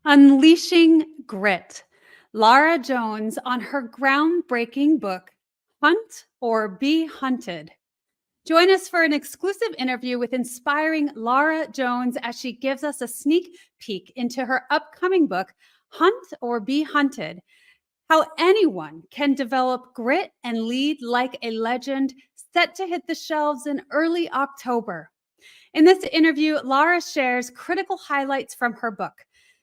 Unleashing Grit. Lara Jones on her groundbreaking book, Hunt or Be Hunted. Join us for an exclusive interview with inspiring Lara Jones as she gives us a sneak peek into her upcoming book, Hunt or Be Hunted: How Anyone Can Develop Grit and Lead Like a Legend, set to hit the shelves in early October. In this interview, Lara shares critical highlights from her book.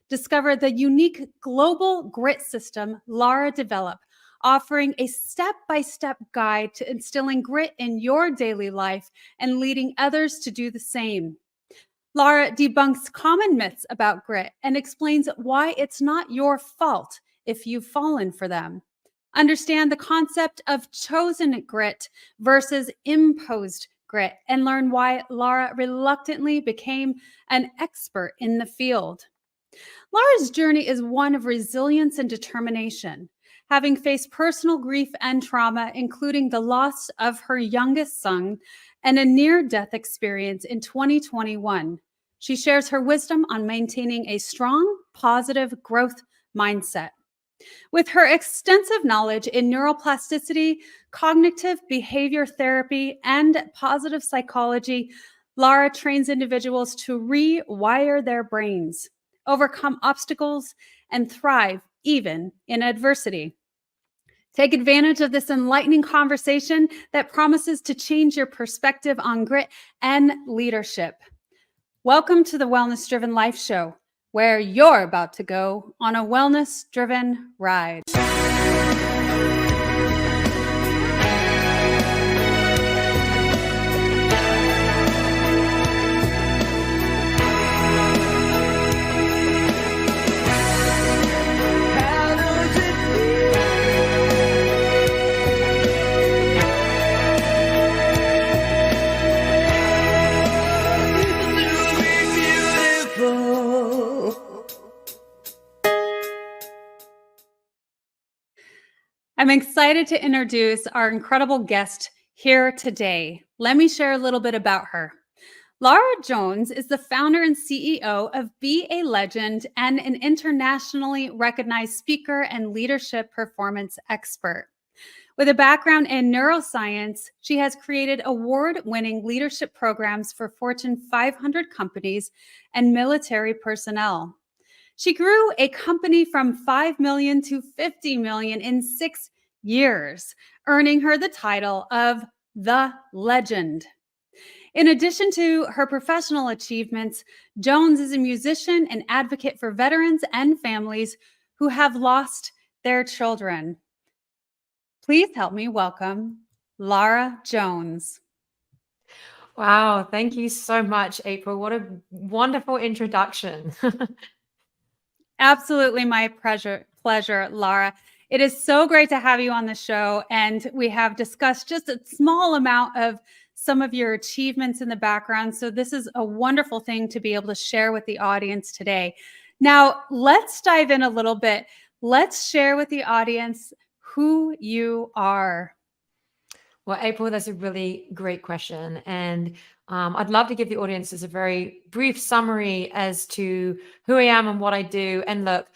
Discover the unique global grit system Lara developed, offering a step-by-step guide to instilling grit in your daily life and leading others to do the same. Lara debunks common myths about grit and explains why it's not your fault if you've fallen for them. Understand the concept of chosen grit versus imposed grit and learn why Lara reluctantly became an expert in the field. Lara's journey is one of resilience and determination. Having faced personal grief and trauma, including the loss of her youngest son and a near-death experience in 2021, she shares her wisdom on maintaining a strong, positive growth mindset. With her extensive knowledge in neuroplasticity, cognitive behavior therapy, and positive psychology, Lara trains individuals to rewire their brains, overcome obstacles, and thrive even in adversity. Take advantage of this enlightening conversation that promises to change your perspective on grit and leadership. Welcome to the Wellness Driven Life Show, where you're about to go on a wellness-driven ride. I'm excited to introduce our incredible guest here today. Let me share a little bit about her. Lara Jones is the founder and CEO of Be a Legend and an internationally recognized speaker and leadership performance expert. With a background in neuroscience, she has created award-winning leadership programs for Fortune 500 companies and military personnel. She grew a company from 5 million to 50 million in 6 years, earning her the title of the Legend. In addition to her professional achievements, Jones is a musician and advocate for veterans and families who have lost their children. Please help me welcome Lara Jones. Wow, thank you so much, April. What a wonderful introduction. Absolutely my pleasure, Lara. It is so great to have you on the show, and we have discussed just a small amount of some of your achievements in the background. So this is a wonderful thing to be able to share with the audience today. Now, let's dive in a little bit. Let's share with the audience who you are. Well, April, that's a really great question. And I'd love to give the audiences a very brief summary as to who I am and what I do. And look,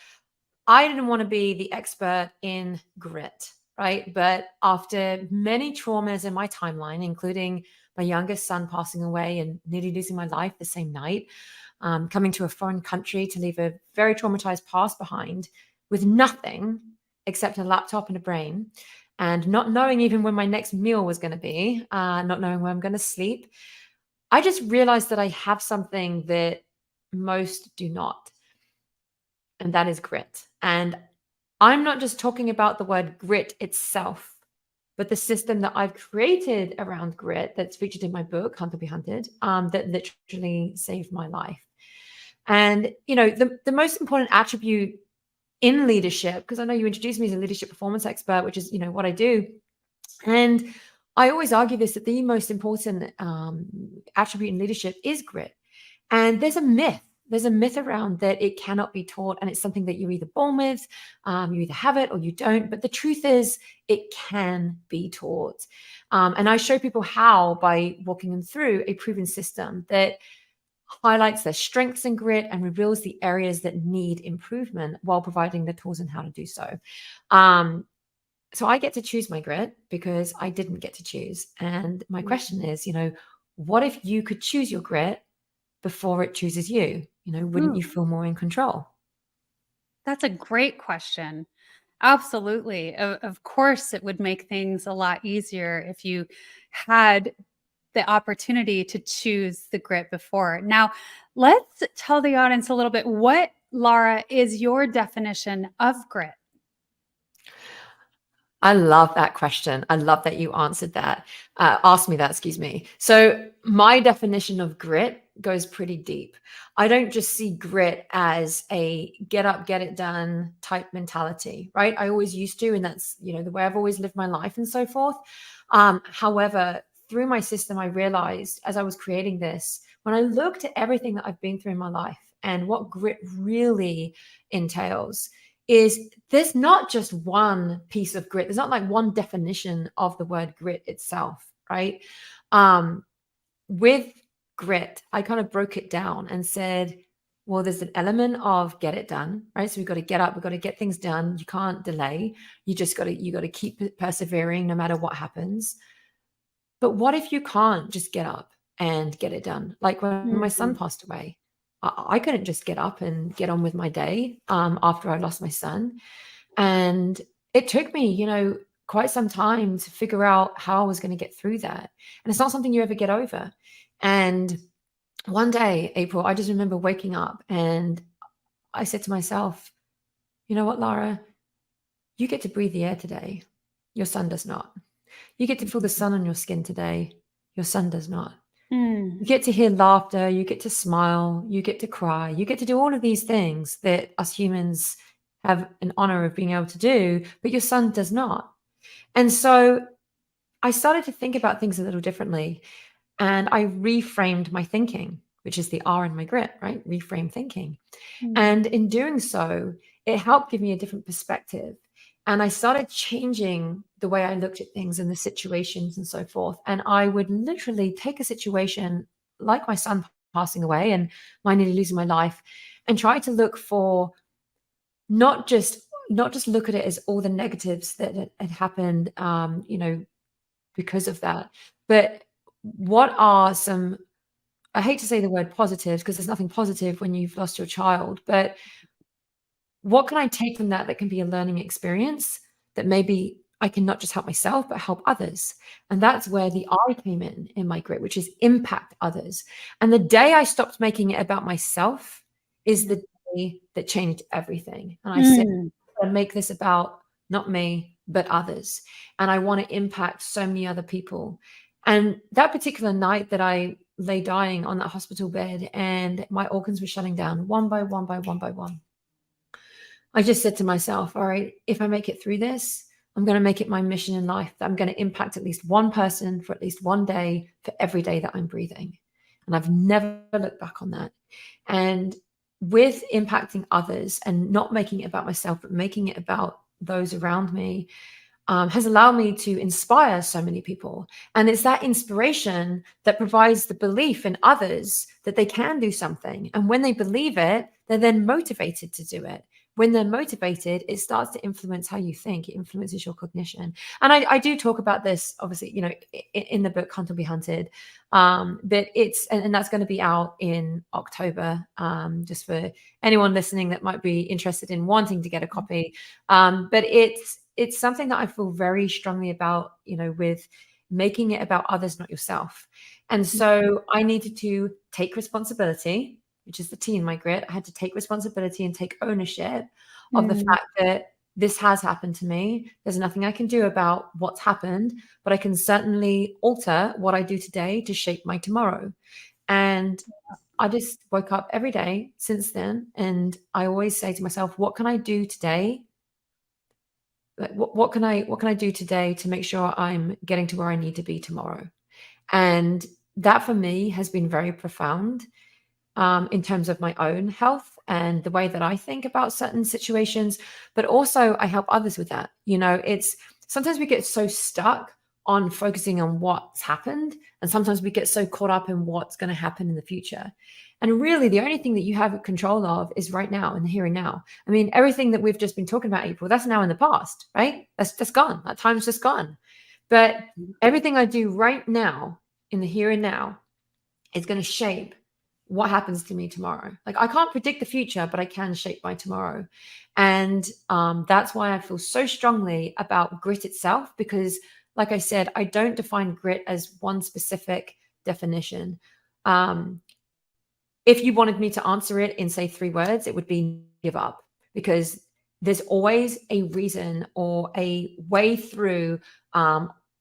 I didn't want to be the expert in grit, right? But after many traumas in my timeline, including my youngest son passing away and nearly losing my life the same night, coming to a foreign country to leave a very traumatized past behind with nothing except a laptop and a brain, and not knowing even when my next meal was going to be, not knowing where I'm going to sleep, I just realized that I have something that most do not, and that is grit. And I'm not just talking about the word grit itself, but the system that I've created around grit that's featured in my book, Hunt or Be Hunted, that literally saved my life. And, you know, the most important attribute in leadership, because I know you introduced me as a leadership performance expert, which is, you know, what I do. And I always argue this, that the most important attribute in leadership is grit. And there's a myth. There's a myth around that it cannot be taught, and it's something that you're either born with, you either have it or you don't. But the truth is, it can be taught. And I show people how by walking them through a proven system that highlights their strengths and grit and reveals the areas that need improvement while providing the tools on how to do so. So I get to choose my grit because I didn't get to choose. And my question is, what if you could choose your grit before it chooses you? Wouldn't you Ooh, feel more in control? that's a great question. Absolutely. Of course, it would make things a lot easier if you had the opportunity to choose the grit before. Now, let's tell the audience a little bit what, Lara, is your definition of grit? I love that question. I love that you answered that. Asked me that, excuse me. So my definition of grit goes pretty deep. I don't just see grit as a get up, get it done type mentality, right? I always used to, and that's, the way I've always lived my life and so forth. However, through my system, I realized as I was creating this, when I looked at everything that I've been through in my life and what grit really entails, is there's not just one piece of grit. There's not like one definition of the word grit itself, right? With grit, I kind of broke it down and said, well, there's an element of get it done, right? So we've got to get up, we've got to get things done. You can't delay. You got to keep persevering no matter what happens. But what if you can't just get up and get it done? Like when my son Mhm. passed away, I couldn't just get up and get on with my day after I lost my son. And it took me, quite some time to figure out how I was going to get through that. And it's not something you ever get over. And one day, April, I just remember waking up and I said to myself, you know what, Lara, you get to breathe the air today. Your son does not. You get to feel the sun on your skin today. Your son does not. Mm. You get to hear laughter, you get to smile, you get to cry, you get to do all of these things that us humans have an honor of being able to do, but your son does not. And so I started to think about things a little differently and I reframed my thinking, which is the R in my grit, right? Reframe thinking. Mm. And in doing so, it helped give me a different perspective. And I started changing the way I looked at things and the situations and so forth. And I would literally take a situation like my son passing away and my nearly losing my life and try to look for not just look at it as all the negatives that had happened because of that, but what are some, I hate to say the word positives because there's nothing positive when you've lost your child, but what can I take from that can be a learning experience that maybe I can not just help myself, but help others? And that's where the I came in my grit, which is impact others. And the day I stopped making it about myself is the day that changed everything. And I said, Mm. I make this about not me, but others. And I want to impact so many other people. And that particular night that I lay dying on that hospital bed and my organs were shutting down one by one by one by one, I just said to myself, all right, if I make it through this, I'm going to make it my mission in life that I'm going to impact at least one person for at least one day for every day that I'm breathing. And I've never looked back on that. And with impacting others and not making it about myself, but making it about those around me, has allowed me to inspire so many people. And it's that inspiration that provides the belief in others that they can do something. And when they believe it, they're then motivated to do it. When they're motivated, it starts to influence how you think. It influences your cognition. And I do talk about this, obviously, in the book Hunt or Be Hunted. But it's, and that's going to be out in October, just for anyone listening that might be interested in wanting to get a copy. But it's something that I feel very strongly about, with making it about others, not yourself. And so I needed to take responsibility, which is the T in my grit. I had to take responsibility and take ownership of the Mm. fact that this has happened to me. There's nothing I can do about what's happened, but I can certainly alter what I do today to shape my tomorrow. And I just woke up every day since then. And I always say to myself, what can I do today? Like, what can I do today to make sure I'm getting to where I need to be tomorrow? And that for me has been very profound, in terms of my own health and the way that I think about certain situations, but also I help others with that. It's sometimes we get so stuck on focusing on what's happened, and sometimes we get so caught up in what's going to happen in the future. And really, the only thing that you have control of is right now, in the here and now. I mean, everything that we've just been talking about, April, that's now in the past, right? That's gone. That time's just gone. But everything I do right now, in the here and now, is going to shape what happens to me tomorrow. Like, I can't predict the future, but I can shape my tomorrow. And that's why I feel so strongly about grit itself, because like I said, I don't define grit as one specific definition. If you wanted me to answer it in, say, 3 words, it would be give up, because there's always a reason or a way through,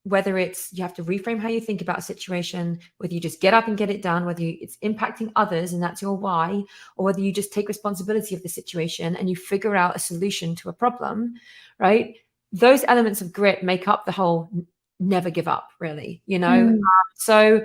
whether it's you have to reframe how you think about a situation, whether you just get up and get it done, whether it's impacting others and that's your why, or whether you just take responsibility of the situation and you figure out a solution to a problem, right? Those elements of grit make up the whole never give up, really, you know? So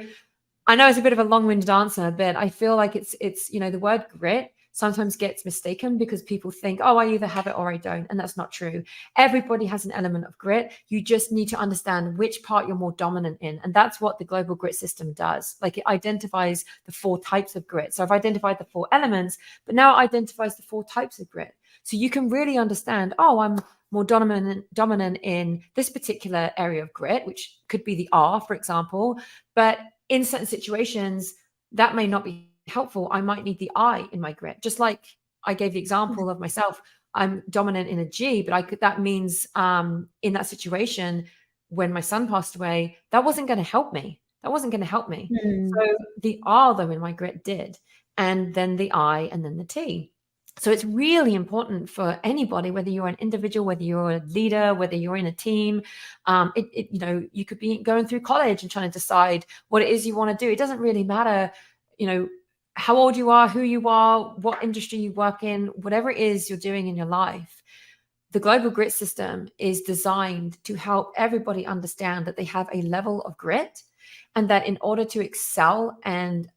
I know it's a bit of a long-winded answer, but I feel like it's the word grit sometimes gets mistaken because people think, oh, I either have it or I don't. And that's not true. Everybody has an element of grit. You just need to understand which part you're more dominant in. And that's what the global grit system does. Like, it identifies the 4 types of grit. So I've identified the 4 elements, but now it identifies the 4 types of grit. So you can really understand, oh, I'm more dominant in this particular area of grit, which could be the R, for example. But in certain situations, that may not be helpful. I might need the I in my grit. Just like I gave the example of myself, I'm dominant in a G, but that means in that situation, when my son passed away, that wasn't going to help me. So the R, though, in my grit did. And then the I, and then the T. So it's really important for anybody, whether you're an individual, whether you're a leader, whether you're in a team. You could be going through college and trying to decide what it is you want to do. It doesn't really matter, how old you are, who you are, what industry you work in, whatever it is you're doing in your life. The global grit system is designed to help everybody understand that they have a level of grit, and that in order to excel and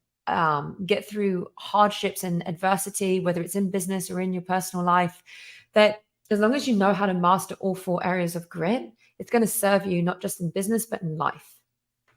get through hardships and adversity, whether it's in business or in your personal life, that as long as you know how to master all 4 areas of grit, it's going to serve you not just in business, but in life.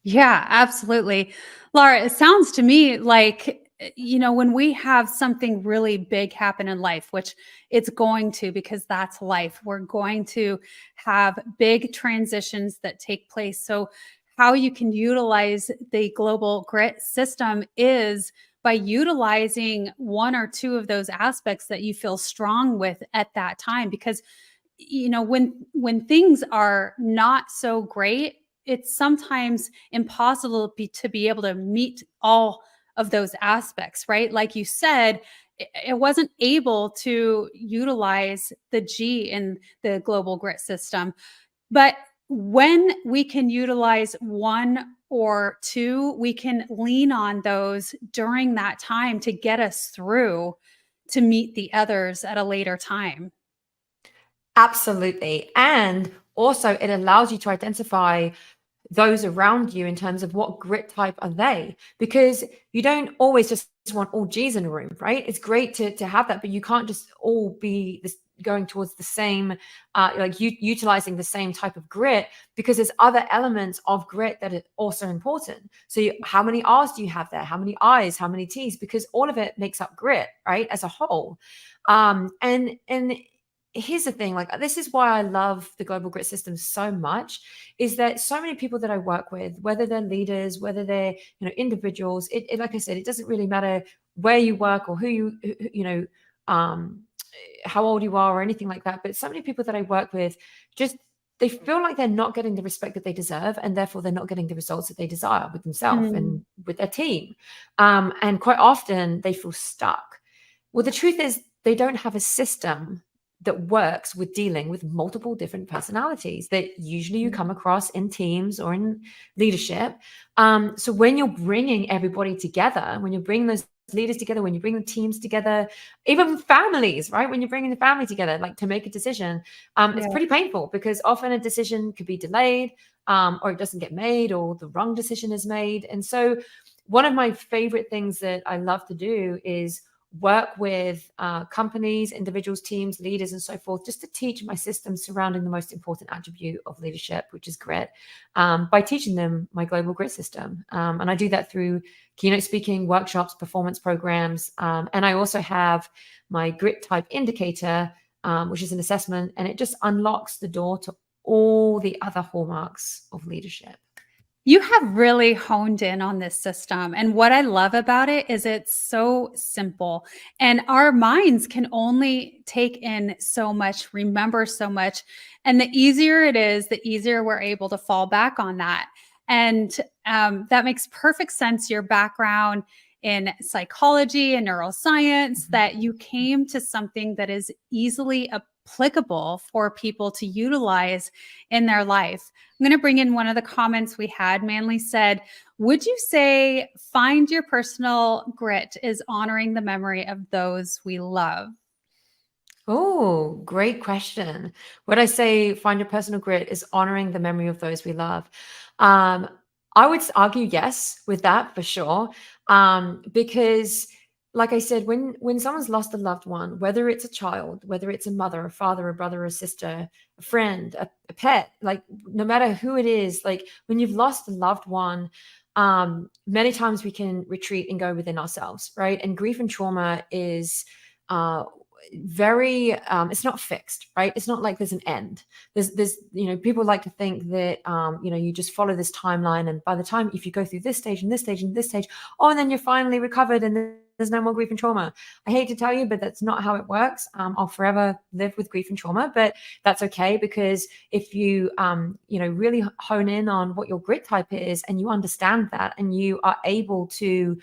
Yeah, absolutely. Lara, it sounds to me like, when we have something really big happen in life, which it's going to, because that's life, we're going to have big transitions that take place. So how you can utilize the global grit system is by utilizing 1 or 2 of those aspects that you feel strong with at that time. Because when things are not so great, it's sometimes impossible to be able to meet all of those aspects, right? Like you said, it wasn't able to utilize the G in the global grit system. But when we can utilize 1 or 2, we can lean on those during that time to get us through to meet the others at a later time. Absolutely. And also, it allows you to identify those around you in terms of what grit type are they, because you don't always just want all G's in a room, right? It's great to have that, but you can't just all be this going towards the same, utilizing the same type of grit, because there's other elements of grit that are also important. So how many R's do you have there? How many I's? How many T's? Because all of it makes up grit, right, as a whole. And here's the thing, like, this is why I love the global grit system so much, is that so many people that I work with, whether they're leaders, whether they're individuals, it like I said, it doesn't really matter where you work or who how old you are or anything like that. But so many people that I work with, just they feel like they're not getting the respect that they deserve, and therefore they're not getting the results that they desire with themselves and with their team. And quite often they feel stuck. Well, the truth is, they don't have a system that works with dealing with multiple different personalities that usually you come across in teams or in leadership. So when you're bringing everybody together, when you're bringing those leaders together, when you bring the teams together, even families, right? When you're bringing the family together, like to make a decision, it's pretty painful, because often a decision could be delayed, or it doesn't get made, or the wrong decision is made. And so one of my favorite things that I love to do is work with companies, individuals, teams, leaders, and so forth, just to teach my systems surrounding the most important attribute of leadership, which is grit, by teaching them my global grit system. And I do that through keynote speaking, workshops, performance programs. And I also have my grit type indicator, which is an assessment, and it just unlocks the door to all the other hallmarks of leadership. You have really honed in on this system. And what I love about it is it's so simple. And our minds can only take in so much, remember so much. And the easier it is, the easier we're able to fall back on that. And that makes perfect sense. Your background in psychology and neuroscience, that you came to something that is easily applicable for people to utilize in their life. I'm going to bring in one of the comments we had. Manly said, would you say find your personal grit is honoring the memory of those we love? Oh, great question. Would I say find your personal grit is honoring the memory of those we love? I would argue yes with that for sure. Because like I said, when someone's lost a loved one, whether it's a child, whether it's a mother, a father, a brother, a sister, a friend, a pet, like no matter who it is, like when you've lost a loved one, many times we can retreat and go within ourselves, right? And grief and trauma is very it's not fixed, right? It's not like there's an end. There's people like to think that you just follow this timeline, and by the time, if you go through this stage and this stage and this stage, and then you're finally recovered and there's no more grief and trauma. I hate to tell you, but that's not how it works. I'll forever live with grief and trauma, but that's okay, because if you really hone in on what your grit type is, and you understand that, and you are able to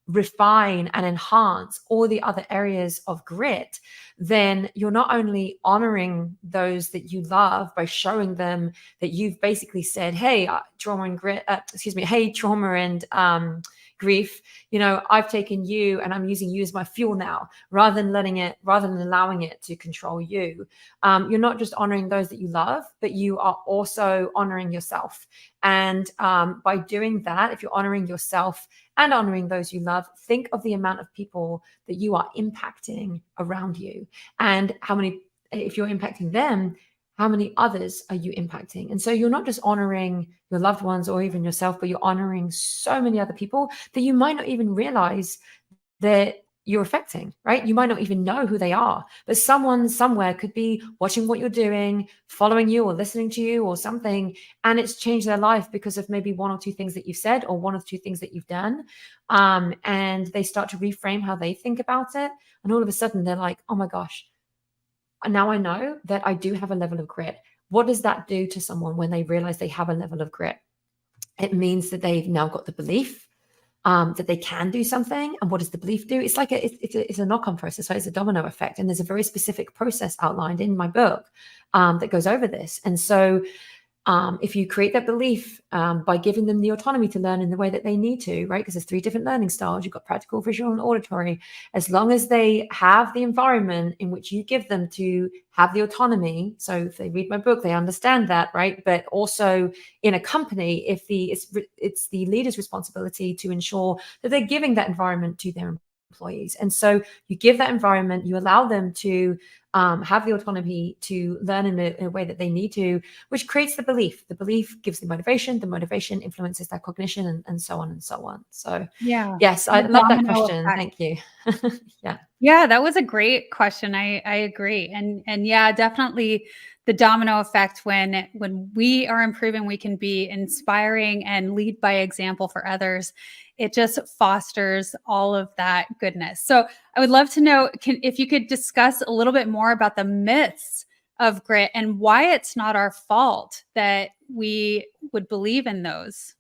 refine and enhance all the other areas of grit, then you're not only honoring those that you love by showing them that you've basically said, hey, trauma and grit, hey, trauma and grief, I've taken you and I'm using you as my fuel now, rather than allowing it to control you. You're not just honoring those that you love, but you are also honoring yourself. And by doing that, if you're honoring yourself and honoring those you love, think of the amount of people that you are impacting around you, and if you're impacting them, how many others are you impacting? And so you're not just honoring your loved ones or even yourself, but you're honoring so many other people that you might not even realize that you're affecting, right? You might not even know who they are, but someone somewhere could be watching what you're doing, following you or listening to you or something, and it's changed their life because of maybe one or two things that you've said or one or two things that you've done. And they start to reframe how they think about it. And all of a sudden they're like, oh my gosh, now I know that I do have a level of grit. What does that do to someone when they realize they have a level of grit? It means that they've now got the belief that they can do something. And what does the belief do? It's like it's a knock-on process, right? It's a domino effect. And there's a very specific process outlined in my book that goes over this. And so if you create that belief by giving them the autonomy to learn in the way that they need to, right? Because there's 3 different learning styles. You've got practical, visual, and auditory. As long as they have the environment in which you give them to have the autonomy. So if they read my book, they understand that, right? But also in a company, it's the leader's responsibility to ensure that they're giving that environment to their employees. And so you give that environment, you allow them to have the autonomy to learn in a way that they need to, which creates the belief. The belief gives the motivation influences their cognition, and so on and so on. So Yeah. yes, I love that question. Thank you. Yeah. Yeah, that was a great question. I agree. And yeah, definitely the domino effect when we are improving, we can be inspiring and lead by example for others. It just fosters all of that goodness. So I would love to know if you could discuss a little bit more about the myths of grit and why it's not our fault that we would believe in those.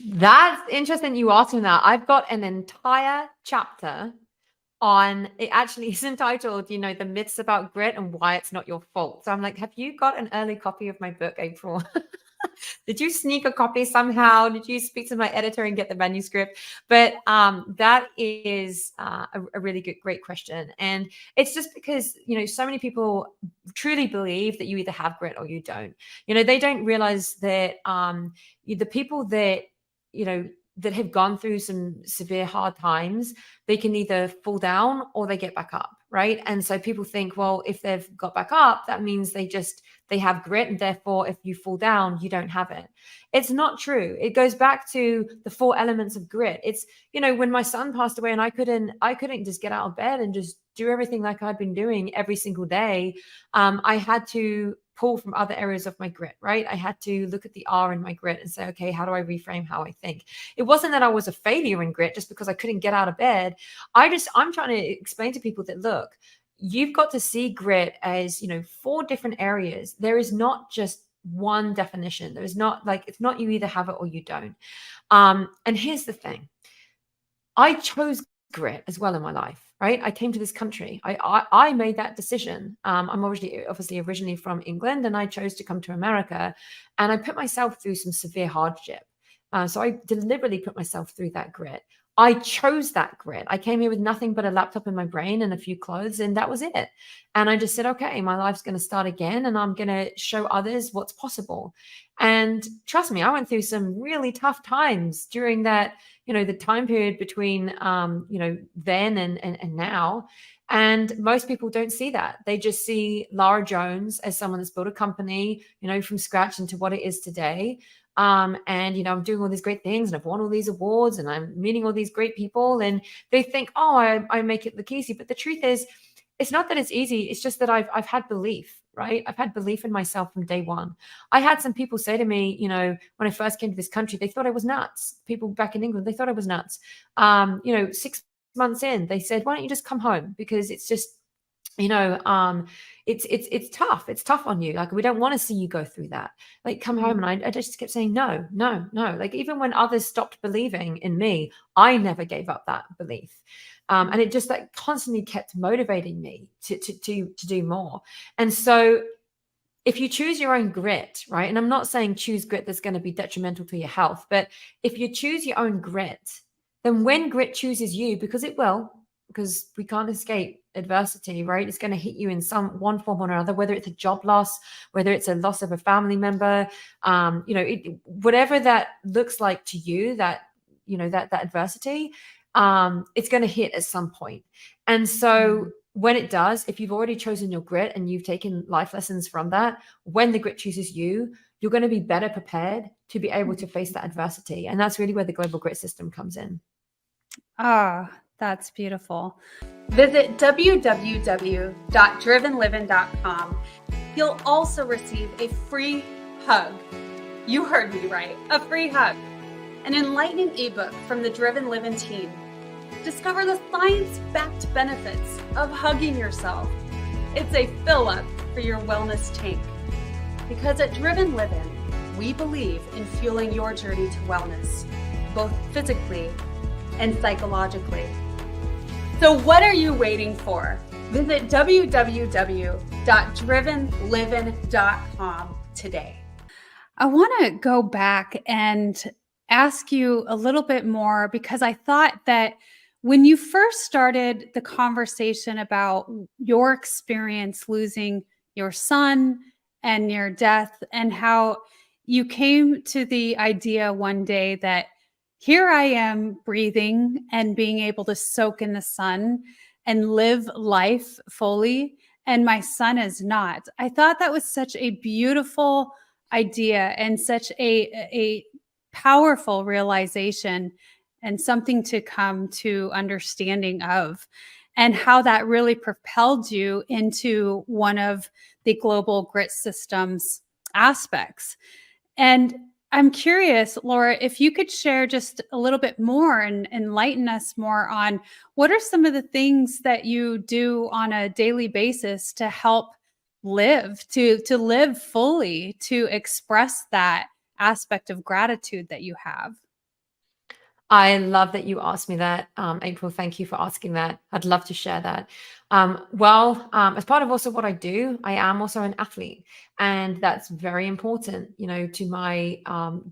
That's interesting you asking that. I've got an entire chapter on it. Actually is entitled, the myths about grit and why it's not your fault. So I'm like, have you got an early copy of my book, April? Did you sneak a copy somehow? Did you speak to my editor and get the manuscript? But that is a really great question. And it's just because, so many people truly believe that you either have grit or you don't. They don't realize that the people that, that have gone through some severe hard times, they can either fall down or they get back up, right? And so people think, well, if they've got back up, that means they have grit, and therefore if you fall down, you don't have it. It's not true. It goes back to the 4 elements of grit. It's, when my son passed away and I couldn't just get out of bed and just do everything like I'd been doing every single day. I had to pull from other areas of my grit, right? I had to look at the R in my grit and say, okay, how do I reframe how I think? It wasn't that I was a failure in grit just because I couldn't get out of bed. I'm trying to explain to people that, look, you've got to see grit as, 4 different areas. There is not just one definition. There is not it's not you either have it or you don't. And here's the thing. I chose grit as well in my life, right? I came to this country. I made that decision. I'm obviously originally from England, and I chose to come to America, and I put myself through some severe hardship. So I deliberately put myself through that grit. I chose that grit. I came here with nothing but a laptop in my brain and a few clothes, and that was it. And I just said, okay, my life's going to start again, and I'm going to show others what's possible. And trust me, I went through some really tough times during that, the time period between, then and now. And most people don't see that. They just see Lara Jones as someone that's built a company, from scratch into what it is today. And, I'm doing all these great things, and I've won all these awards, and I'm meeting all these great people, and they think, oh, I make it look easy. But the truth is, it's not that it's easy. It's just that I've had belief, right? I've had belief in myself from day one. I had some people say to me, when I first came to this country, they thought I was nuts. People back in England, they thought I was nuts. 6 months in, they said, why don't you just come home? Because it's just, it's tough. It's tough on you. Like, we don't want to see you go through that. Like, come home. And I just kept saying, no. Like, even when others stopped believing in me, I never gave up that belief. And it just constantly kept motivating me to do more. And so if you choose your own grit, right? And I'm not saying choose grit that's going to be detrimental to your health, but if you choose your own grit, then when grit chooses you, because it will, because we can't escape adversity, right? It's going to hit you in one form or another, whether it's a job loss, whether it's a loss of a family member, whatever that looks like to you, that adversity, it's going to hit at some point. And so when it does, if you've already chosen your grit and you've taken life lessons from that, when the grit chooses you, you're going to be better prepared to be able to face that adversity. And that's really where the Global Grit system comes in. Ah, that's beautiful. Visit www.drivenliving.com. You'll also receive a free hug. You heard me right, a free hug. An enlightening ebook from the Driven Living team. Discover the science-backed benefits of hugging yourself. It's a fill-up for your wellness tank. Because at Driven Living, we believe in fueling your journey to wellness, both physically and psychologically. So what are you waiting for? Visit www.drivenliving.com today. I want to go back and ask you a little bit more, because I thought that when you first started the conversation about your experience losing your son and your death, and how you came to the idea one day that here I am breathing and being able to soak in the sun and live life fully, and my son is not. I thought that was such a beautiful idea and such a powerful realization, and something to come to understanding of, and how that really propelled you into one of the Global Grit Systems aspects. And I'm curious, Laura, if you could share just a little bit more and enlighten us more on what are some of the things that you do on a daily basis to help live, to live fully, to express that aspect of gratitude that you have. I love that you asked me that, April. Thank you for asking that. I'd love to share that. As part of also what I do, I am also an athlete, and that's very important, to my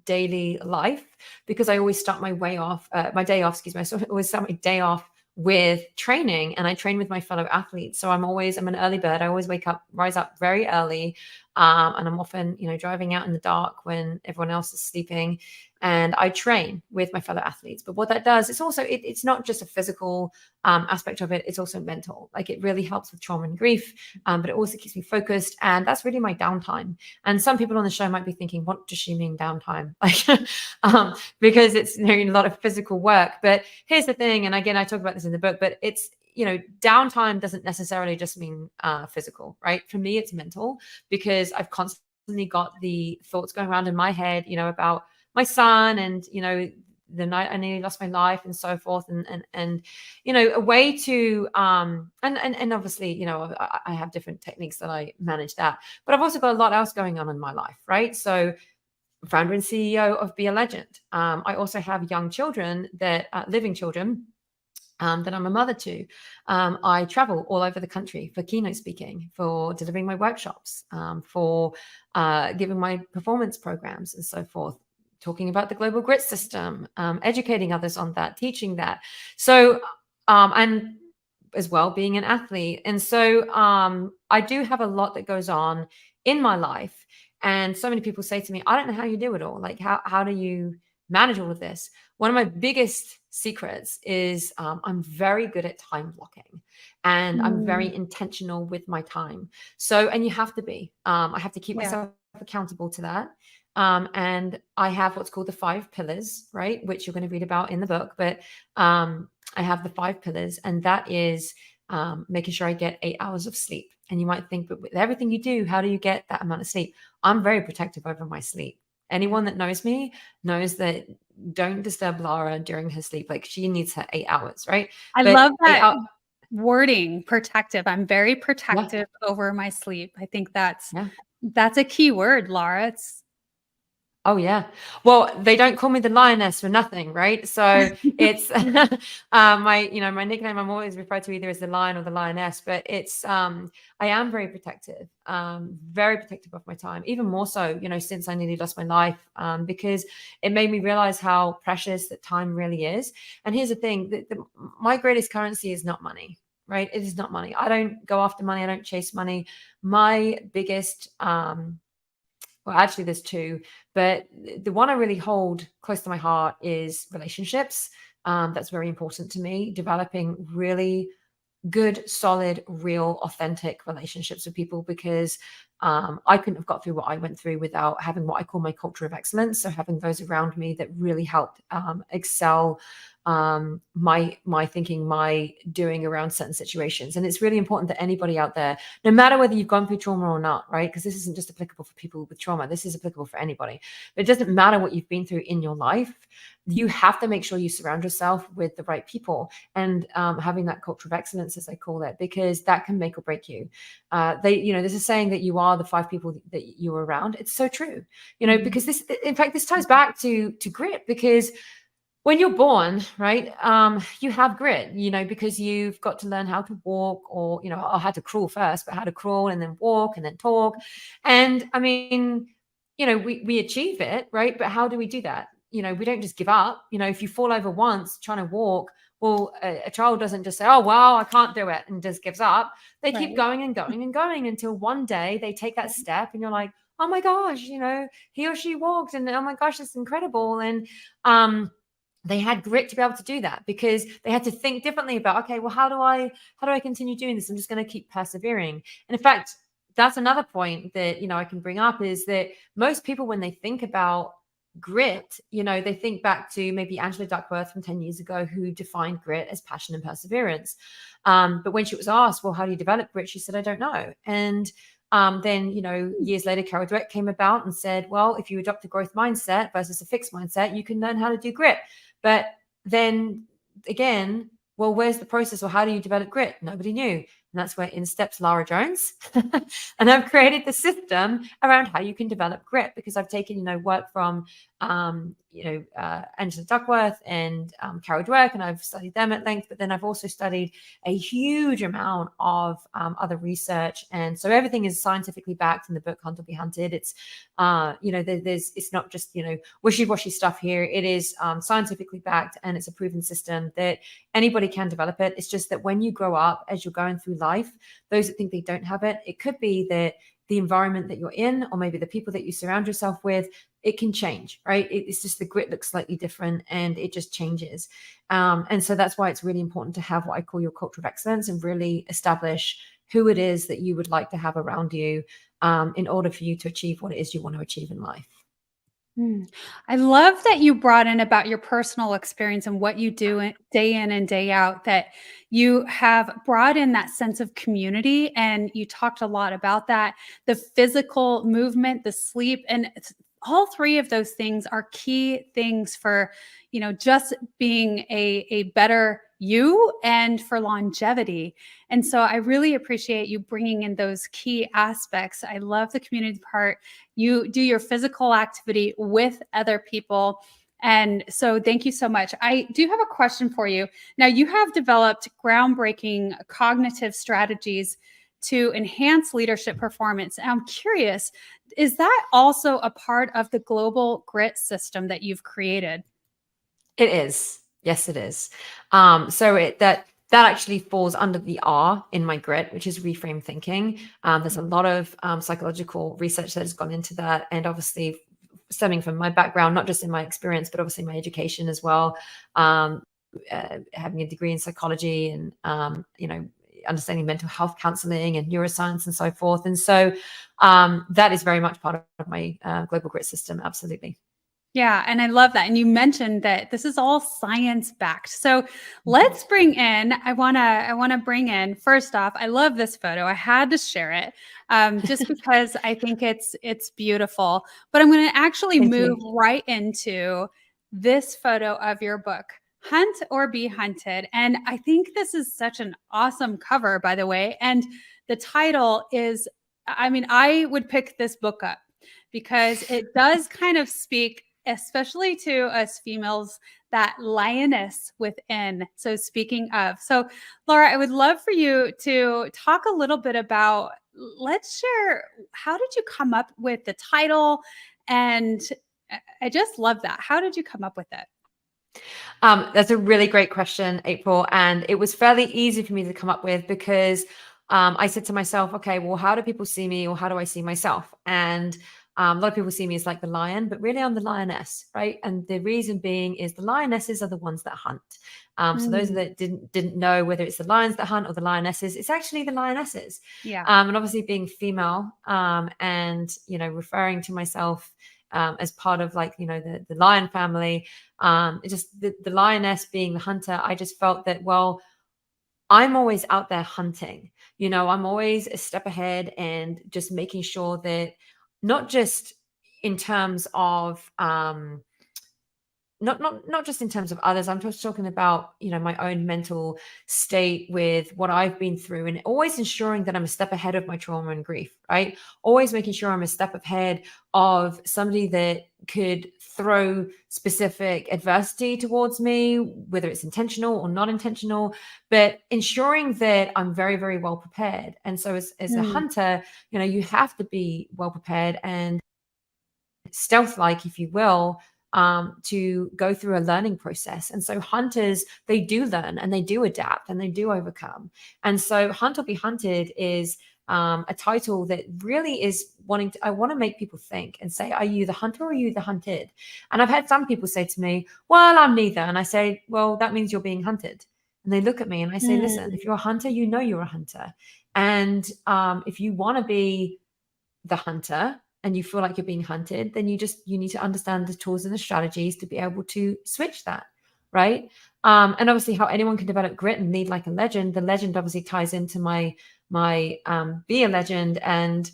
daily life, because I always start my day off. So I always start my day off with training, and I train with my fellow athletes. So I'm an early bird. I always rise up very early, and I'm often, driving out in the dark when everyone else is sleeping. and I train with my fellow athletes. But what that does, it's also, it's not just a physical aspect of it, it's also mental. Like it really helps with trauma and grief, but it also keeps me focused. And that's really my downtime. And some people on the show might be thinking, what does she mean downtime? Like, because it's, you know, a lot of physical work. But here's the thing, and again, I talk about this in the book, but it's, you know, downtime doesn't necessarily just mean physical, right? For me, it's mental, because I've constantly got the thoughts going around in my head, you know, about my son and, you know, the night I nearly lost my life and so forth. And, you know, a way to, and obviously, you know, I have different techniques that I manage that, but I've also got a lot else going on in my life, right? So founder and CEO of Be a Legend. I also have young children that, living children, that I'm a mother to. I travel all over the country for keynote speaking, for delivering my workshops, for giving my performance programs and so forth, talking about the Global G.R.I.T system, educating others on that, teaching that. So, and as well, being an athlete. And so I do have a lot that goes on in my life. And so many people say to me, I don't know how you do it all. Like, how do you manage all of this? One of my biggest secrets is I'm very good at time blocking, and I'm very intentional with my time. So, and you have to be, I have to keep myself accountable to that. And I have what's called the 5 pillars, right? Which you're going to read about in the book. But I have the 5 pillars, and that is making sure I get 8 hours of sleep. And you might think, but with everything you do, how do you get that amount of sleep? I'm very protective over my sleep. Anyone that knows me knows that don't disturb Lara during her sleep. Like, she needs her 8 hours, right? I But love that 8 hours, wording, protective. I'm very yeah, protective over my sleep. I think that's yeah. a key word, Lara. It's Oh yeah. Well, they don't call me the lioness for nothing, right? So it's my, you know, my nickname. I'm always referred to either as the lion or the lioness, but it's I am very protective of my time, even more so, you know, since I nearly lost my life, because it made me realize how precious that time really is. And here's the thing: my greatest currency is not money. Right? It is not money. I don't go after money. I don't chase money. My biggest well, actually, there's 2, but the one I really hold close to my heart is relationships. That's very important to me. Developing really good, solid, real, authentic relationships with people, because I couldn't have got through what I went through without having what I call my culture of excellence. So having those around me that really helped excel my thinking, my doing around certain situations. And it's really important that anybody out there, no matter whether you've gone through trauma or not, right? Because this isn't just applicable for people with trauma. This is applicable for anybody. But it doesn't matter what you've been through in your life. You have to make sure you surround yourself with the right people, and having that culture of excellence, as I call it, because that can make or break you. You know, there's a saying that you are the 5 people that you're around. It's so true, you know, because this, in fact, this ties back to grit, because when you're born, right, you have grit, you know, because you've got to learn how to walk, or, you know, I had to crawl first, but how to crawl and then walk and then talk. And I mean, you know, we achieve it, right? But how do we do that? You know, we don't just give up. You know, if you fall over once trying to walk, well, a child doesn't just say, oh, well, I can't do it, and just gives up. They keep going and going and going until one day they take that step, and you're like, oh my gosh, you know, he or she walked, and oh my gosh, it's incredible. And they had grit to be able to do that, because they had to think differently about, okay, well, how do I continue doing this? I'm just going to keep persevering. And in fact, that's another point that, you know, I can bring up, is that most people, when they think about grit, you know, they think back to maybe Angela Duckworth from 10 years ago, who defined grit as passion and perseverance. But when she was asked, well, how do you develop grit? She said, I don't know. And then, you know, years later, Carol Dweck came about and said, well, if you adopt a growth mindset versus a fixed mindset, you can learn how to do grit. But then again, well, where's the process, or how do you develop grit? Nobody knew. And that's where in steps Lara Jones. And I've created the system around how you can develop grit, because I've taken, you know, work from, Angela Duckworth and Carol Dweck, and I've studied them at length. But then I've also studied a huge amount of other research. And so everything is scientifically backed in the book, Hunt or Be Hunted. It's, it's not just, you know, wishy-washy stuff here. It is scientifically backed, and it's a proven system that anybody can develop it. It's just that when you grow up, as you're going through life, those that think they don't have it, it could be that the environment that you're in, or maybe the people that you surround yourself with, it can change, right? It's just the grit looks slightly different and it just changes. And so that's why it's really important to have what I call your culture of excellence and really establish who it is that you would like to have around you in order for you to achieve what it is you want to achieve in life. I love that you brought in about your personal experience and what you do day in and day out, that you have brought in that sense of community. And you talked a lot about that, the physical movement, the sleep, and all three of those things are key things for, just being a better you and for longevity. And so I really appreciate you bringing in those key aspects. I love the community part. You do your physical activity with other people. And so thank you so much. I do have a question for you. Now, you have developed groundbreaking cognitive strategies to enhance leadership performance. And I'm curious, is that also a part of the Global Grit system that you've created? It is. Yes, it is. So that actually falls under the R in my grit, which is reframe thinking. There's a lot of psychological research that has gone into that, and obviously stemming from my background, not just in my experience, but obviously my education as well. Having a degree in psychology and understanding mental health counseling and neuroscience and so forth. And so that is very much part of my Global Grit system. Absolutely. Yeah, and I love that. And you mentioned that this is all science backed. So let's bring in, I wanna bring in, first off, I love this photo. I had to share it just because I think it's beautiful. But I'm gonna actually move right into this photo of your book, Hunt or Be Hunted. And I think this is such an awesome cover, by the way. And the title is, I would pick this book up because it does kind of speak, especially to us females, that lioness within. So speaking of, so Lara, I would love for you to talk a little bit about, let's share, how did you come up with the title? And I just love that. How did you come up with it? That's a really great question, April. And it was fairly easy for me to come up with because I said to myself, okay, well, how do people see me or how do I see myself? And a lot of people see me as like the lion, but really I'm the lioness, right? And the reason being is the lionesses are the ones that hunt. So those that didn't know whether it's the lions that hunt or the lionesses, it's actually the lionesses. Yeah. And obviously being female and, referring to myself as part of like, the lion family, it's just the lioness being the hunter. I just felt that, well, I'm always out there hunting, I'm always a step ahead and just making sure that not just in terms of not just in terms of others, I'm just talking about my own mental state with what I've been through, and always ensuring that I'm a step ahead of my trauma and grief, right? Always making sure I'm a step ahead of somebody that could throw specific adversity towards me, whether it's intentional or not intentional, but ensuring that I'm very, very well prepared. And so as a hunter, you have to be well prepared and stealth-like, if you will, to go through a learning process. And so hunters, they do learn and they do adapt and they do overcome. And so Hunt or Be Hunted is a title that really is I want to make people think and say, are you the hunter or are you the hunted? And I've had some people say to me, well, I'm neither. And I say, well, that means you're being hunted. And they look at me and I say, listen, if you're a hunter, you're a hunter. And if you want to be the hunter and you feel like you're being hunted, then you need to understand the tools and the strategies to be able to switch that, right? And obviously how anyone can develop grit and lead like a legend. The legend obviously ties into my be a legend, and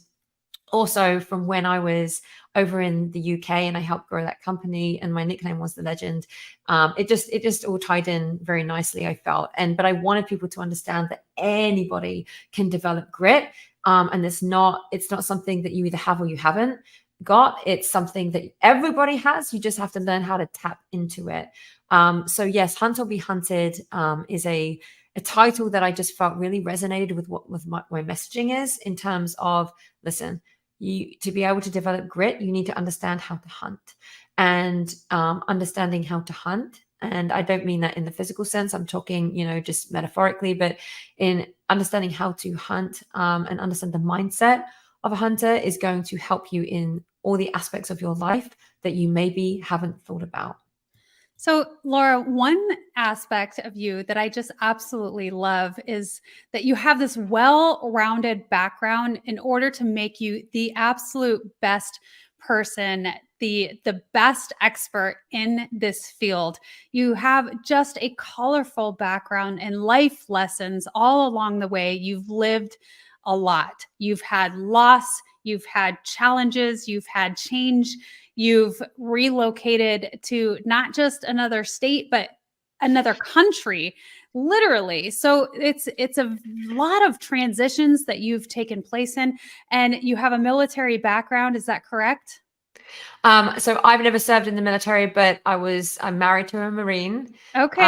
also from when I was over in the UK and I helped grow that company and my nickname was the legend. It just all tied in very nicely, I felt. But I wanted people to understand that anybody can develop grit. And it's not something that you either have or you haven't got. It's something that everybody has. You just have to learn how to tap into it. So yes, Hunt or Be Hunted is a title that I just felt really resonated with what my messaging is, in terms of, listen, to be able to develop grit, you need to understand how to hunt, and understanding how to hunt. And I don't mean that in the physical sense. I'm talking, just metaphorically, but in understanding how to hunt and understand the mindset of a hunter is going to help you in all the aspects of your life that you maybe haven't thought about? So, Laura, one aspect of you that I just absolutely love is that you have this well-rounded background in order to make you the absolute best person, the best expert in this field. You have just a colorful background and life lessons all along the way. You've lived a lot. You've had loss, you've had challenges, you've had change. You've relocated to not just another state, but another country, literally. So it's a lot of transitions that you've taken place in, and you have a military background. Is that correct? So I've never served in the military, but I'm married to a Marine. Okay,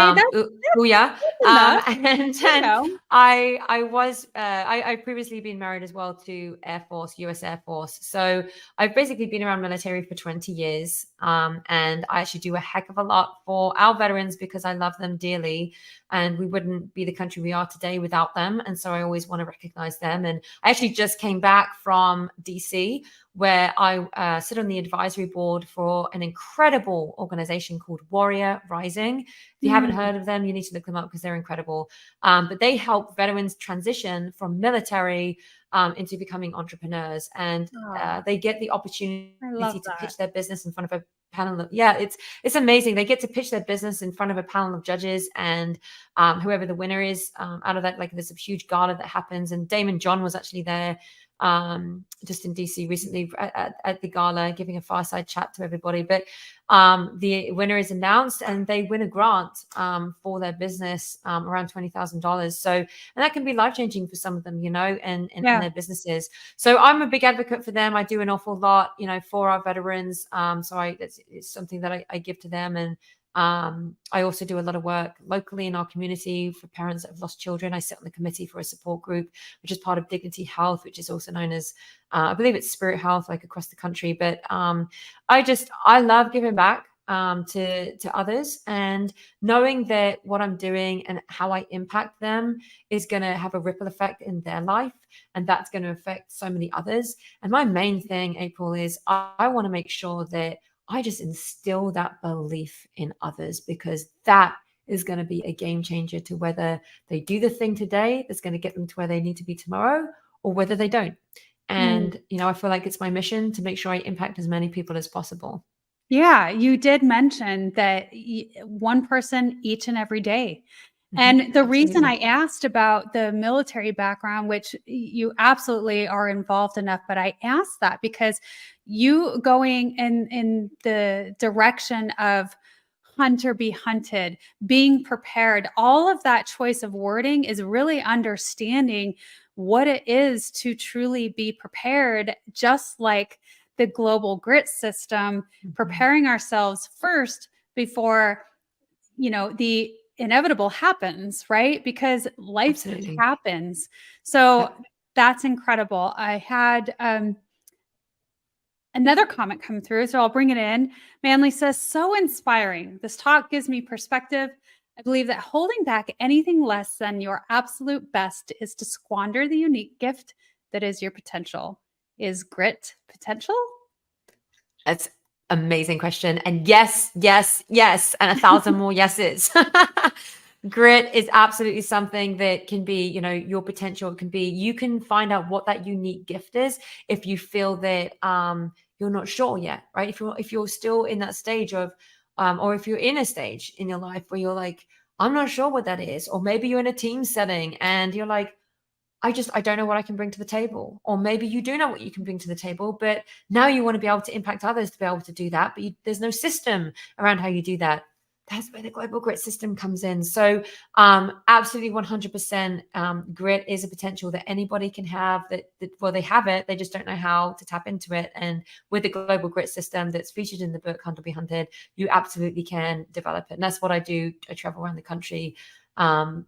Oh yeah. that's enough. You And know. I've previously been married as well to Air Force, US Air Force. So I've basically been around military for 20 years. And I actually do a heck of a lot for our veterans because I love them dearly. And we wouldn't be the country we are today without them. And so I always want to recognize them. And I actually just came back from DC, where I sit on the advisory board for an incredible organization called Warrior Rising. If you haven't heard of them, you need to look them up because they're incredible. But they help veterans transition from military into becoming entrepreneurs, and Oh, they get the opportunity I love to that. pitch their business in front of a panel of, yeah, it's amazing. They get to pitch their business in front of a panel of judges, and whoever the winner is out of that, like there's a huge gala that happens, and Damon John was actually there just in DC recently at the gala, giving a fireside chat to everybody. But the winner is announced, and they win a grant for their business around $20,000. So, and that can be life changing for some of them, and Yeah. their businesses. So I'm a big advocate for them. I do an awful lot, for our veterans. So it's something that I give to them. And I also do a lot of work locally in our community for parents that have lost children. I sit on the committee for a support group, which is part of Dignity Health, which is also known as, I believe it's Spirit Health, like across the country. But I love giving back to others, and knowing that what I'm doing and how I impact them is going to have a ripple effect in their life, and that's going to affect so many others. And my main thing, April, is I want to make sure that I just instill that belief in others, because that is going to be a game changer to whether they do the thing today that's going to get them to where they need to be tomorrow, or whether they don't. And, I feel like it's my mission to make sure I impact as many people as possible. Yeah, you did mention that one person each and every day. And the reason Absolutely. I asked about the military background, which you absolutely are involved enough, but I asked that because you going in the direction of hunt or be hunted, being prepared, all of that choice of wording is really understanding what it is to truly be prepared, just like the global grit system, preparing ourselves first before the inevitable happens, right? Because life Absolutely. happens. So Yep. that's incredible. I had another comment come through, so I'll bring it in. Manley says, so inspiring. This talk gives me perspective. I believe that holding back anything less than your absolute best is to squander the unique gift that is your potential. Is grit potential? That's amazing question. And yes, yes, yes, and 1,000 more yeses. Grit is absolutely something that can be, your potential. It can be, you can find out what that unique gift is if you feel that you're not sure yet, right? If you're still in that stage of, or if you're in a stage in your life where you're like, I'm not sure what that is, or maybe you're in a team setting and you're like, I don't know what I can bring to the table. Or maybe you do know what you can bring to the table, but now you want to be able to impact others to be able to do that, but there's no system around how you do that. That's where the global grit system comes in. So absolutely 100% grit is a potential that anybody can have, well, they have it, they just don't know how to tap into it. And with the global grit system that's featured in the book Hunt or Be Hunted, you absolutely can develop it. And that's what I do. I travel around the country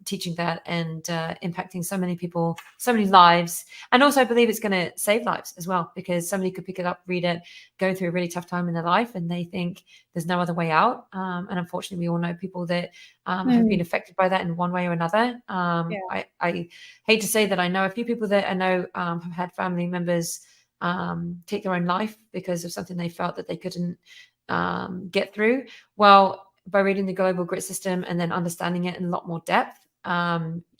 teaching that and impacting so many people, so many lives. And also I believe it's going to save lives as well, because somebody could pick it up, read it, go through a really tough time in their life, and they think there's no other way out. And unfortunately, we all know people that have been affected by that in one way or another. Yeah. I hate to say that I know a few people that I know have had family members take their own life because of something they felt that they couldn't get through? Well, by reading the Global Grit system and then understanding it in a lot more depth,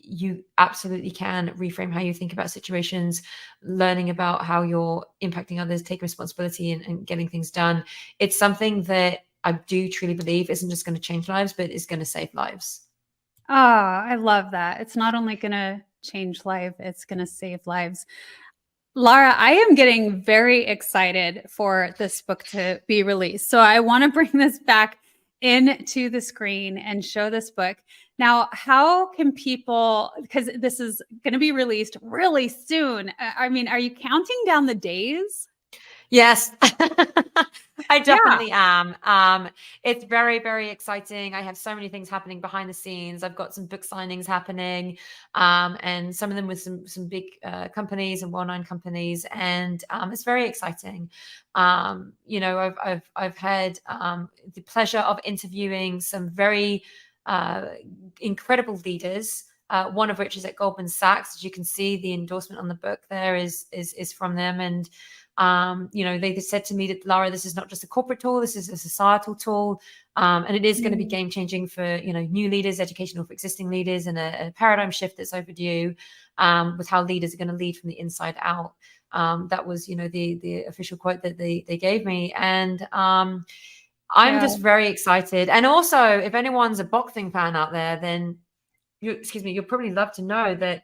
you absolutely can reframe how you think about situations, learning about how you're impacting others, taking responsibility and getting things done. It's something that I do truly believe isn't just going to change lives, but is going to save lives. Ah, I love that. It's not only going to change life, it's going to save lives. Lara, I am getting very excited for this book to be released. So I want to bring this back into the screen and show this book. Now, how can people, because this is going to be released really soon. I mean, are you counting down the days? Yes, I Yeah. definitely am. It's very, very exciting. I have so many things happening behind the scenes. I've got some book signings happening, and some of them with some big companies and well-known companies, and it's very exciting. I've had the pleasure of interviewing some very incredible leaders. One of which is at Goldman Sachs. As you can see, the endorsement on the book there is from them, and they said to me that, Lara, this is not just a corporate tool, this is a societal tool. And it is going to be game changing for, new leaders, educational for existing leaders, and a paradigm shift that's overdue with how leaders are going to lead from the inside out. That was, the official quote that they gave me. And I'm just very excited. And also, if anyone's a boxing fan out there, then you'll probably love to know that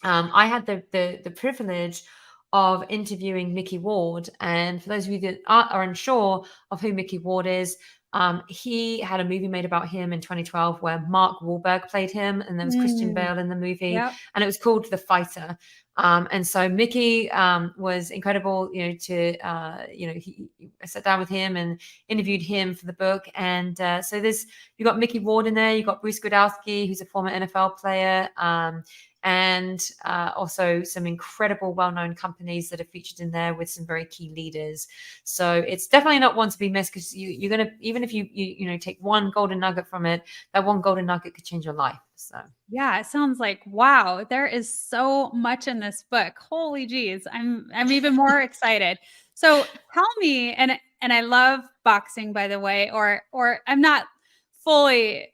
I had the privilege of interviewing Mickey Ward. And for those of you that are unsure of who Mickey Ward is, he had a movie made about him in 2012 where Mark Wahlberg played him, and there was Christian Bale in the movie, and it was called The Fighter. And so Mickey was incredible, I sat down with him and interviewed him for the book. And so you got Mickey Ward in there, you got Bruce Godowski, who's a former NFL player, and also some incredible well-known companies that are featured in there with some very key leaders. So it's definitely not one to be missed, because you're going to, even if you take one golden nugget from it, that one golden nugget could change your life. So yeah, it sounds like, wow, there is so much in this book. Holy geez, I'm even more excited. So tell me, and I love boxing, by the way, or I'm not fully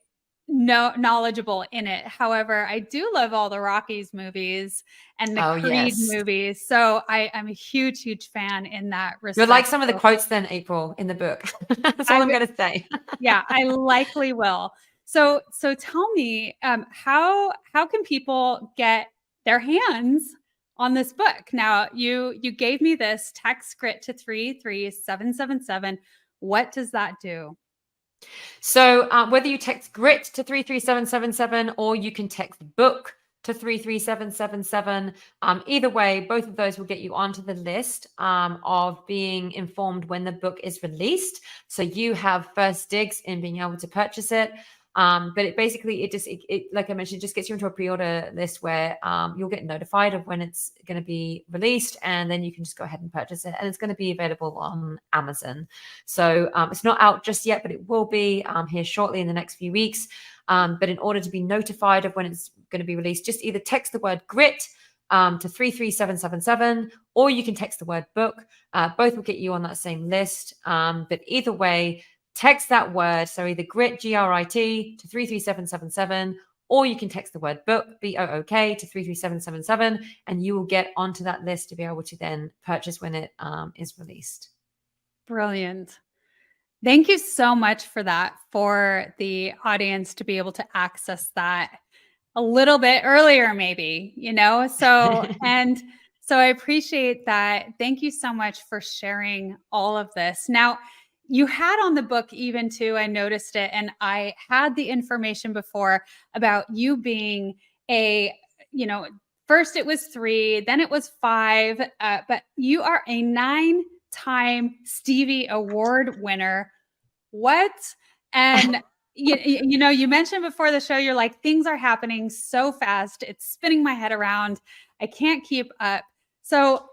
knowledgeable in it. However, I do love all the Rockies movies and the Creed movies. So I'm a huge fan in that respect. You're like some of the quotes then, April, in the book. That's all I'm going to say. Yeah, I likely will. So tell me, how can people get their hands on this book? Now, you gave me this, text GRIT to 33777. What does that do? So whether you text GRIT to 33777 or you can text book to 33777, either way, both of those will get you onto the list of being informed when the book is released. So you have first digs in being able to purchase it. But it basically, like I mentioned, it just gets you into a pre-order list where you'll get notified of when it's going to be released, and then you can just go ahead and purchase it. And it's going to be available on Amazon. So it's not out just yet, but it will be here shortly in the next few weeks. But in order to be notified of when it's going to be released, just either text the word GRIT to 33777, or you can text the word book. Both will get you on that same list. But either way, text that word, so either GRIT, G-R-I-T, to 33777, or you can text the word book, B-O-O-K, to 33777, and you will get onto that list to be able to then purchase when it is released. Brilliant. Thank you so much for that, for the audience to be able to access that a little bit earlier, maybe, so, and so I appreciate that. Thank you so much for sharing all of this. Now, you had on the book even too, I noticed it, and I had the information before about you being first it was 3, then it was 5, but you are a 9-time Stevie Award winner. What? And you mentioned before the show, you're like, things are happening so fast, it's spinning my head around, I can't keep up. So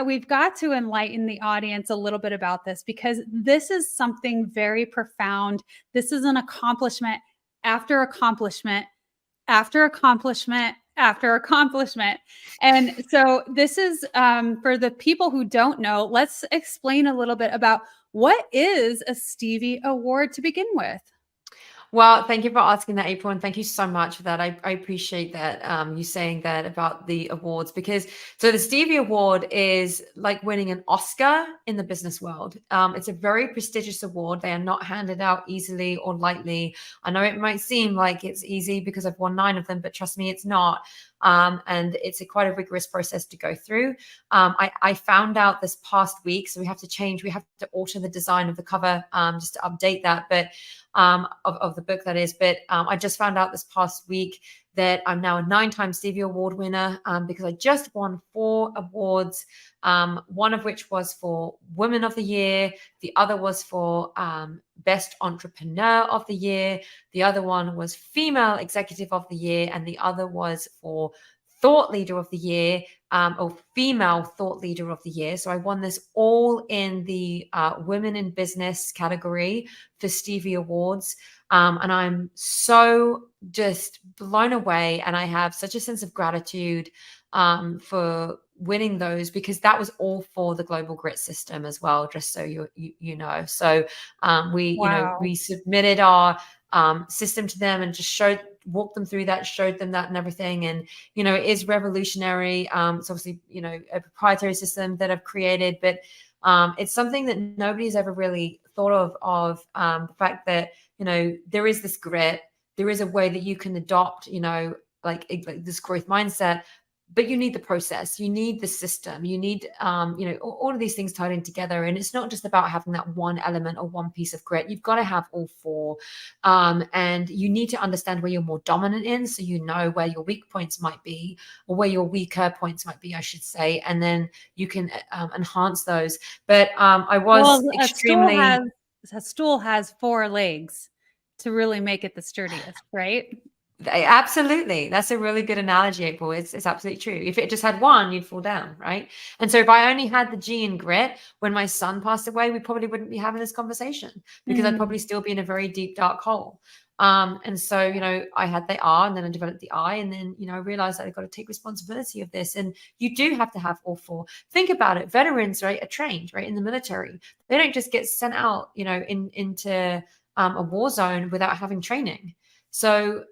we've got to enlighten the audience a little bit about this, because this is something very profound. This is an accomplishment after accomplishment after accomplishment after accomplishment. And so this is for the people who don't know, let's explain a little bit about what is a Stevie Award to begin with. Well, thank you for asking that, April, and thank you so much for that. I appreciate that you saying that about the awards, because so the Stevie Award is like winning an Oscar in the business world. It's a very prestigious award. They are not handed out easily or lightly. I know it might seem like it's easy because I've won 9 of them, but trust me, it's not. And it's quite a rigorous process to go through. I found out this past week, so we have to alter the design of the cover just to update that, but of the book, that is. But I just found out this past week that I'm now a 9-time Stevie Award winner because I just won 4 awards, one of which was for Women of the Year, the other was for Best Entrepreneur of the Year, the other one was Female Executive of the Year, and the other was for Thought Leader of the Year, or Female Thought Leader of the Year. So I won this all in the Women in Business category for Stevie Awards. And I'm so just blown away. And I have such a sense of gratitude for winning those, because that was all for the Global Grit system as well, just so you know. So we submitted our system to them and just walked them through that, showed them that and everything. And, it is revolutionary. It's obviously, a proprietary system that I've created, but it's something that nobody's ever really thought of the fact that, there is this grit, there is a way that you can adopt, like this growth mindset, but you need the process, you need the system, you need, all of these things tied in together. And it's not just about having that one element or one piece of grit. You've got to have all 4. And you need to understand where you're more dominant in, so you know where your weak points might be, or where your weaker points might be, I should say. And then you can enhance those. But I was extremely... A stool has 4 legs to really make it the sturdiest, right? Absolutely. That's a really good analogy, April. It's absolutely true. If it just had one, you'd fall down, right? And so if I only had the G in grit, when my son passed away, we probably wouldn't be having this conversation, because I'd probably still be in a very deep, dark hole. And so, I had the R, and then I developed the I, and then, I realized that I've got to take responsibility of this. And you do have to have all 4. Think about it. Veterans, right, are trained, right, in the military. They don't just get sent out, into a war zone without having training. So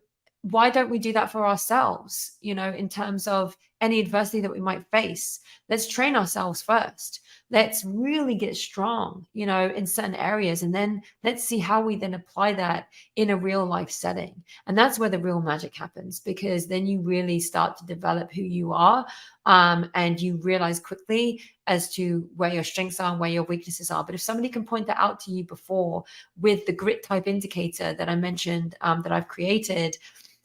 why don't we do that for ourselves, in terms of any adversity that we might face? Let's train ourselves first. Let's really get strong, in certain areas. And then let's see how we then apply that in a real life setting. And that's where the real magic happens, because then you really start to develop who you are. And you realize quickly as to where your strengths are and where your weaknesses are. But if somebody can point that out to you before with the grit type indicator that I mentioned, that I've created,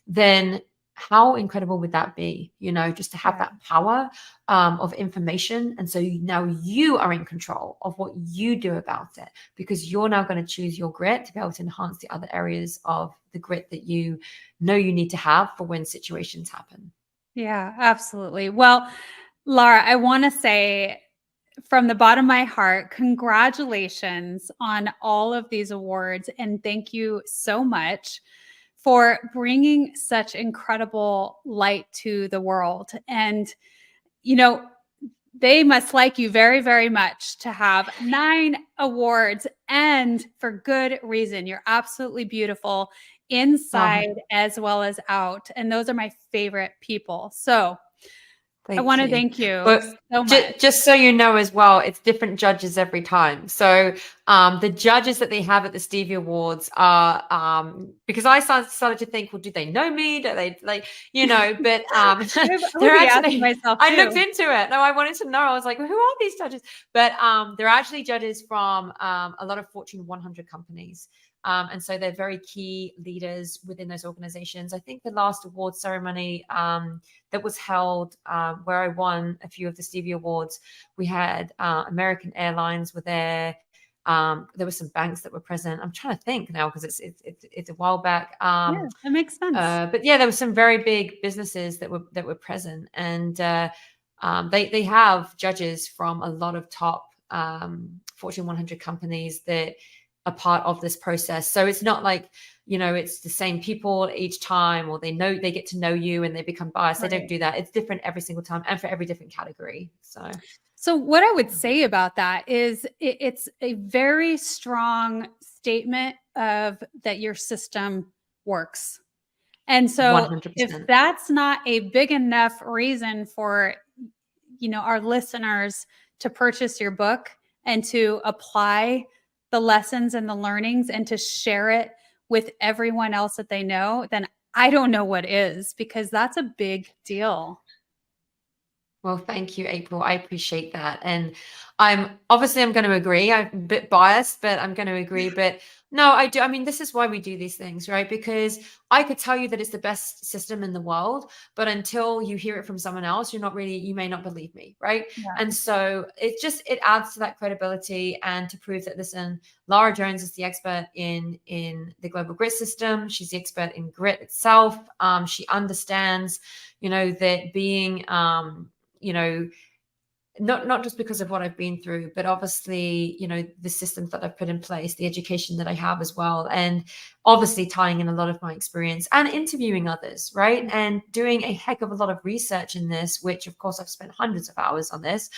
then how incredible would that be, just to have that power of information. And so now you are in control of what you do about it, because you're now going to choose your grit to be able to enhance the other areas of the grit that you know you need to have for when situations happen. Yeah, absolutely. Well, Lara, I want to say from the bottom of my heart, congratulations on all of these awards. And thank you so much for bringing such incredible light to the world. And, they must like you very, very much to have 9 awards, and for good reason. You're absolutely beautiful inside as well as out. And those are my favorite people. So I want to thank you so much. Just so you know as well, it's different judges every time. So the judges that they have at the Stevie Awards are, because I started to think, well, do they know me? Do they but they're actually, I looked into it. No, I wanted to know. I was like, well, who are these judges? But they're actually judges from a lot of Fortune 100 companies. And so they're very key leaders within those organizations. I think the last award ceremony that was held where I won a few of the Stevie Awards, we had American Airlines were there. There were some banks that were present. I'm trying to think now because it's a while back. Yeah, that makes sense. But yeah, there were some very big businesses that were present, and they have judges from a lot of top Fortune 100 companies that a part of this process. So it's not like, it's the same people each time, or they get to know you and they become biased. Right. They don't do that. It's different every single time and for every different category. So what I would say about that is it's a very strong statement of that your system works. And so 100%. If that's not a big enough reason for, our listeners to purchase your book and to apply the lessons and the learnings and to share it with everyone else that they know, then I don't know what is, because that's a big deal. Well, thank you, April. I appreciate that. And I'm going to agree. I'm a bit biased, but I'm going to agree. But no, I do. I mean, this is why we do these things, right? Because I could tell you that it's the best system in the world, but until you hear it from someone else, you may not believe me, right? Yeah. And so it adds to that credibility and to prove that, listen, Lara Jones is the expert in the global grit system. She's the expert in grit itself. She understands, that being, not just because of what I've been through, but obviously, the systems that I've put in place, the education that I have as well, and obviously tying in a lot of my experience and interviewing others, right? And doing a heck of a lot of research in this, which of course I've spent hundreds of hours on this,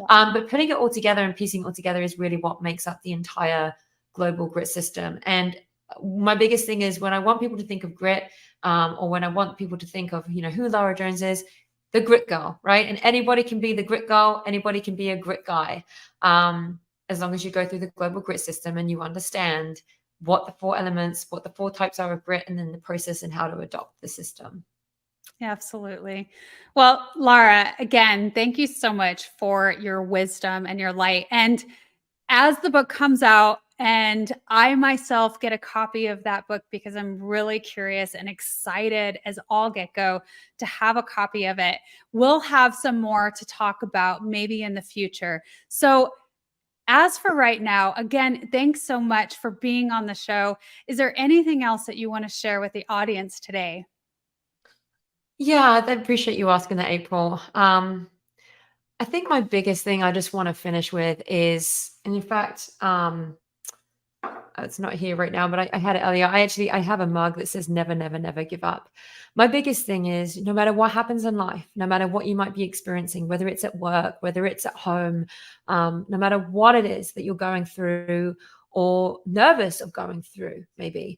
but putting it all together and piecing it all together is really what makes up the entire global grit system. And my biggest thing is, when I want people to think of grit, or when I want people to think of, who Lara Jones is, the grit girl, right? And anybody can be the grit girl. Anybody can be a grit guy. As long as you go through the global grit system and you understand what the 4 elements, what the 4 types are of grit, and then the process and how to adopt the system. Yeah, absolutely. Well, Lara, again, thank you so much for your wisdom and your light. And as the book comes out, and I myself get a copy of that book because I'm really curious and excited as all get go to have a copy of it. We'll have some more to talk about maybe in the future. So as for right now, again, thanks so much for being on the show. Is there anything else that you want to share with the audience today? Yeah, I appreciate you asking that, April. I think my biggest thing I just want to finish with is, and in fact, it's not here right now, but I had it earlier. I have a mug that says never, never, never give up. My biggest thing is, no matter what happens in life, no matter what you might be experiencing, whether it's at work, whether it's at home, no matter what it is that you're going through or nervous of going through, maybe,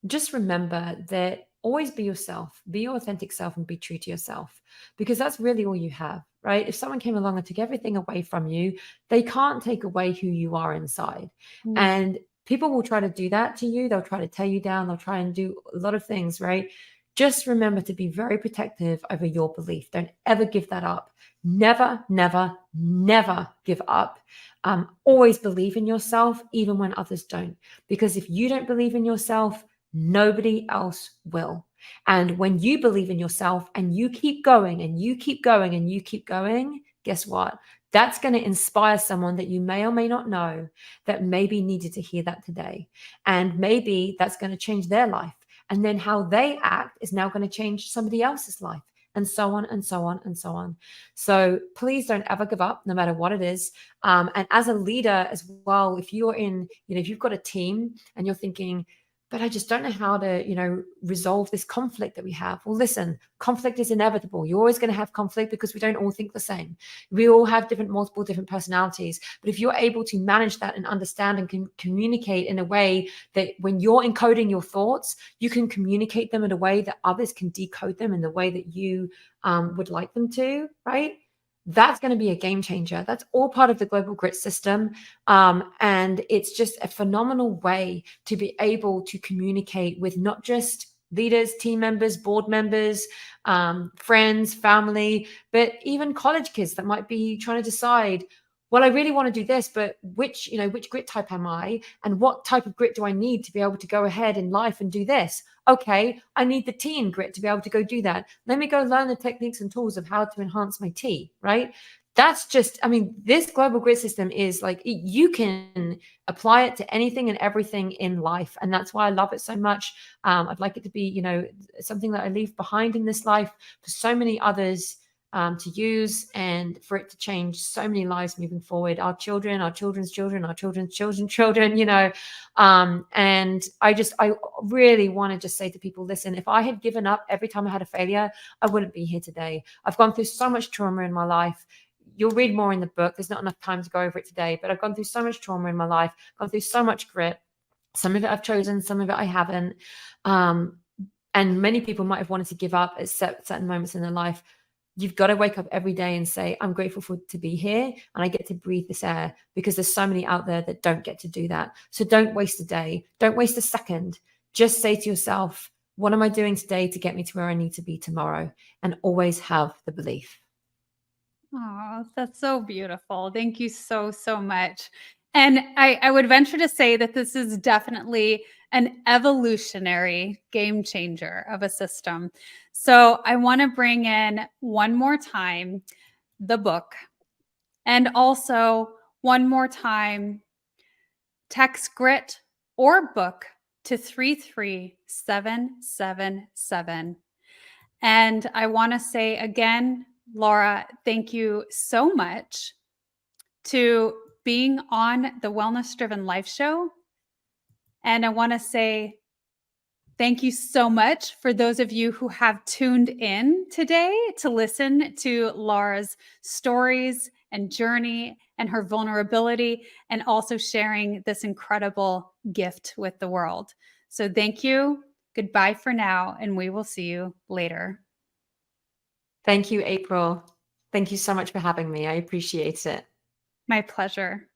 just remember that always be yourself, be your authentic self, and be true to yourself, because that's really all you have, right? If someone came along and took everything away from you, they can't take away who you are inside. And people will try to do that to you. They'll try to tear you down. They'll try and do a lot of things, right? Just remember to be very protective over your belief. Don't ever give that up. Never, never, never give up. Always believe in yourself, even when others don't. Because if you don't believe in yourself, nobody else will. And when you believe in yourself and you keep going and you keep going and you keep going, guess what? That's going to inspire someone that you may or may not know that maybe needed to hear that today. And maybe that's going to change their life. And then how they act is now going to change somebody else's life, and so on and so on and so on. So please don't ever give up, no matter what it is. And as a leader as well, if you're if you've got a team and you're thinking, but I just don't know how to, resolve this conflict that we have. Well, listen, conflict is inevitable. You're always going to have conflict because we don't all think the same. We all have multiple different personalities. But if you're able to manage that and understand and communicate in a way that when you're encoding your thoughts, you can communicate them in a way that others can decode them in the way that you would like them to, right? That's going to be a game changer. That's all part of the global grit system. And it's just a phenomenal way to be able to communicate with not just leaders, team members, board members, friends, family, but even college kids that might be trying to decide, well, I really want to do this, but which grit type am I? And what type of grit do I need to be able to go ahead in life and do this? Okay, I need the T in grit to be able to go do that. Let me go learn the techniques and tools of how to enhance my T, right? That's just, this global grit system is like, you can apply it to anything and everything in life. And that's why I love it so much. I'd like it to be, something that I leave behind in this life for so many others to use, and for it to change so many lives moving forward, our children, our children's children, our children's children's children, and I really want to just say to people, listen, if I had given up every time I had a failure, I wouldn't be here today. I've gone through so much trauma in my life. You'll read more in the book. There's not enough time to go over it today, but I've gone through so much trauma in my life, gone through so much grit. Some of it I've chosen, some of it I haven't. And many people might have wanted to give up at certain moments in their life. You've got to wake up every day and say, I'm grateful to be here, and I get to breathe this air, because there's so many out there that don't get to do that. So don't waste a day. Don't waste a second. Just say to yourself, what am I doing today to get me to where I need to be tomorrow? And always have the belief. Oh, that's so beautiful. Thank you so, so much. And I would venture to say that this is definitely an evolutionary game changer of a system. So I want to bring in one more time the book, and also one more time text grit or book to 33777. And I want to say again, Lara, thank you so much to being on the Wellness Driven Life Show. And I want to say thank you so much for those of you who have tuned in today to listen to Lara's stories and journey and her vulnerability, and also sharing this incredible gift with the world. So thank you. Goodbye for now, and we will see you later. Thank you, April. Thank you so much for having me. I appreciate it. My pleasure.